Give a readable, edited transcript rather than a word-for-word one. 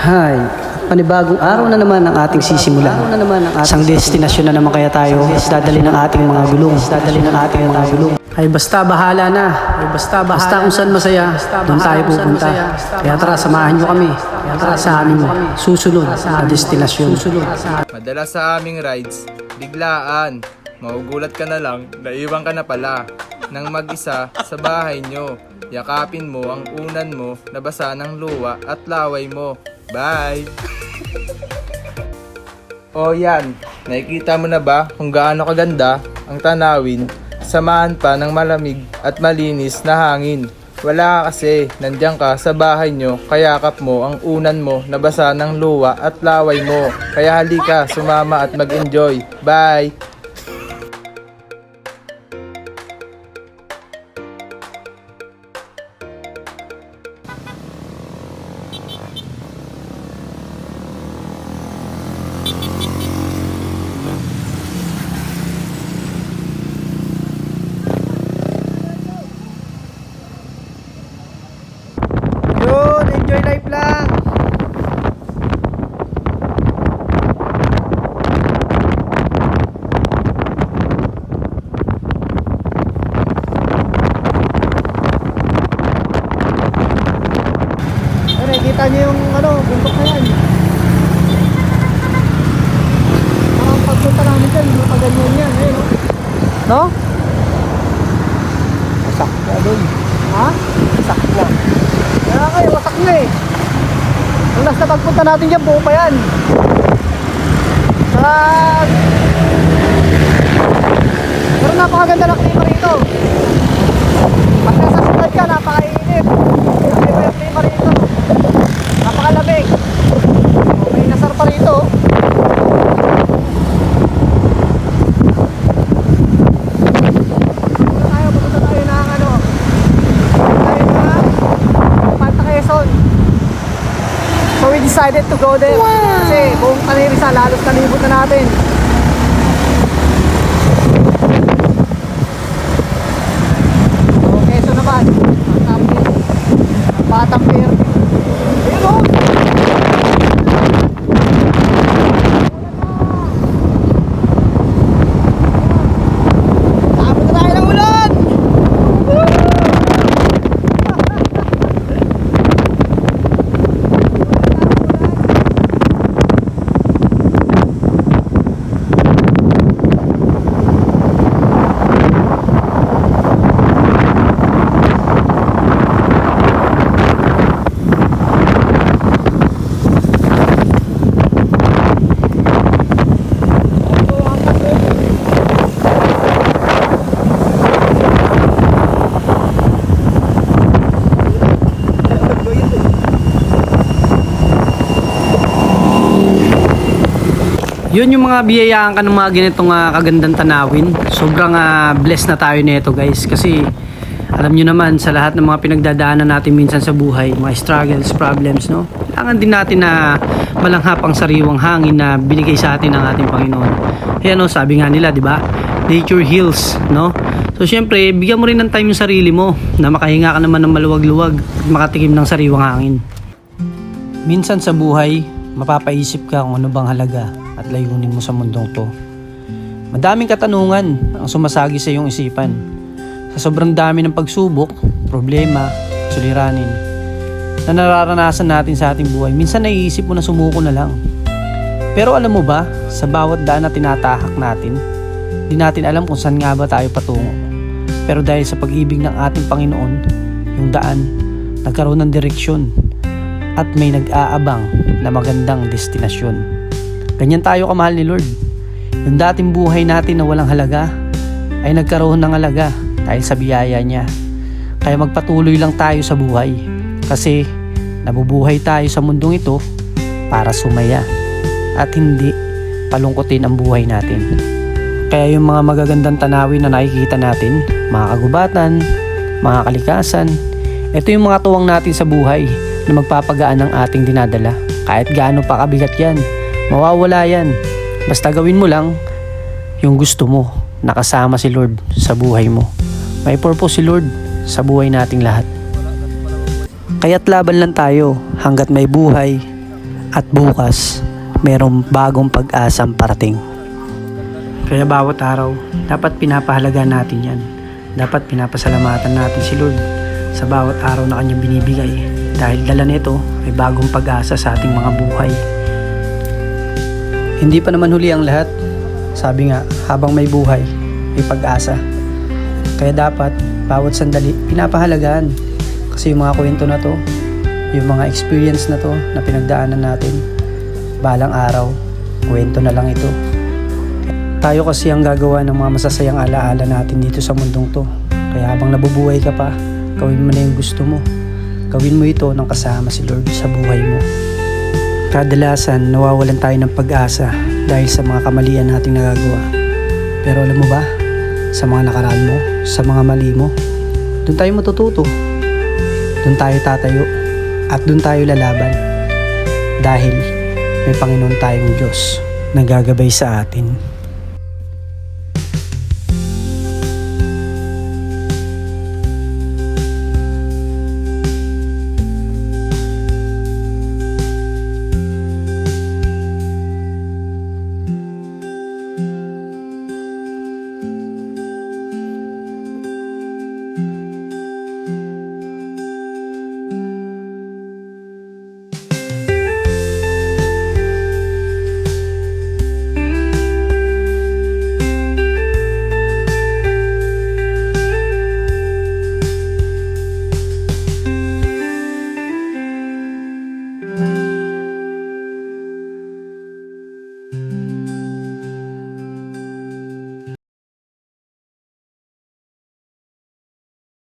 Hay, panibagong araw na naman ang ating sisimulan. Isang destinasyon na naman kaya tayo dadali ng ating mga gulong. Ay basta bahala na. Basta kung saan masaya, doon tayo pupunta. Kaya tara, samahan nyo kami. Sa aming susunod na destinasyon. Madalas sa aming rides, biglaan. Magugulat ka na lang, naiwan ka na pala. Nang mag-isa sa bahay nyo, yakapin mo ang unan mo na basa ng luwa at laway mo. Bye! O yan, nakikita mo na ba kung gaano kaganda ang tanawin? Samahan pa ng malamig at malinis na hangin. Wala ka kasi, nandiyan ka sa bahay nyo, kayakap mo ang unan mo na basa ng luwa at laway mo. Kaya halika, sumama at mag-enjoy. Bye! Yun, enjoy life lang. Ay, nakikita niyo yung bundok na yan. Parang pagpunta namin dyan, hindi pa ganyan yan. Eh, no? Wasak na doon. Ha? Wasak na. Kaya kayo, wasak na eh. Nung last na pagpunta natin dyan, buo pa yan. Pero napakaganda ng klima rito. Pag nasa sudad ka, napakainit. Iba yung klima rito. Napakalamig. May nasar pa rito. Pupunta tayo ng So we decided to go there. Kasi buong Tanay-Rizal, halos kalibot na natin. Okay, so naman Batang Pier. Ayun o! Tapos na tayo ng ulan! Yun yung mga biyayaan ka ng mga ganitong kagandang tanawin. Sobrang blessed na tayo nito guys. Kasi alam nyo naman sa lahat ng mga pinagdadaanan natin minsan sa buhay, mga struggles, problems, no? Kailangan din natin na malanghap ang sariwang hangin na binigay sa atin ng ating Panginoon. Kaya no, sabi nga nila, di ba? Nature heals, no? So syempre, bigyan mo rin ng time yung sarili mo na makahinga ka naman ng maluwag-luwag at makatikim ng sariwang hangin. Minsan sa buhay, mapapaisip ka kung ano bang halaga at layunin mo sa mundong to. Madaming katanungan ang sumasagi sa iyong isipan. Sa sobrang dami ng pagsubok, problema, suliranin na nararanasan natin sa ating buhay, minsan naiisip mo na sumuko na lang. Pero alam mo ba, sa bawat daan na tinatahak natin, di natin alam kung saan nga ba tayo patungo. Pero dahil sa pag-ibig ng ating Panginoon, yung daan nagkaroon ng direksyon at may nag-aabang na magandang destinasyon. Ganyan tayo kamahal ni Lord. Yung dating buhay natin na walang halaga ay nagkaroon ng halaga dahil sa biyaya niya. Kaya magpatuloy lang tayo sa buhay kasi nabubuhay tayo sa mundong ito para sumaya at hindi palungkutin ang buhay natin. Kaya yung mga magagandang tanawin na nakikita natin, mga kagubatan, mga kalikasan, ito yung mga tuwang natin sa buhay na magpapagaan ng ating dinadala. Kahit gaano pa kabigat yan, mawawala yan. Basta gawin mo lang yung gusto mo, nakasama si Lord sa buhay mo. May purpose si Lord sa buhay nating lahat. Kaya't laban lang tayo hanggat may buhay At bukas, merong bagong pag-asang parating. Kaya bawat araw, dapat pinapahalagaan natin yan. Dapat pinapasalamatan natin si Lord sa bawat araw na kanyang binibigay. Dahil dala nito ay bagong pag-asa sa ating mga buhay. Hindi pa naman huli ang lahat. Sabi nga, habang may buhay, may pag-asa. Kaya dapat, bawat sandali, pinapahalagaan. Kasi yung mga kwento na to, yung mga experience na to na pinagdaanan natin, balang araw, kwento na lang ito. Tayo kasi ang gagawa ng mga masasayang alaala natin dito sa mundong to. Kaya habang nabubuhay ka pa, gawin mo na yung gusto mo. Gawin mo ito nang kasama si Lord sa buhay mo. Kadalasan, nawawalan tayo ng pag-asa dahil sa mga kamalian nating nagagawa. Pero alam mo ba, sa mga nakaraan mo, sa mga mali mo, doon tayo matututo. Doon tayo tatayo at doon tayo lalaban. Dahil may Panginoon tayong Diyos na gagabay sa atin.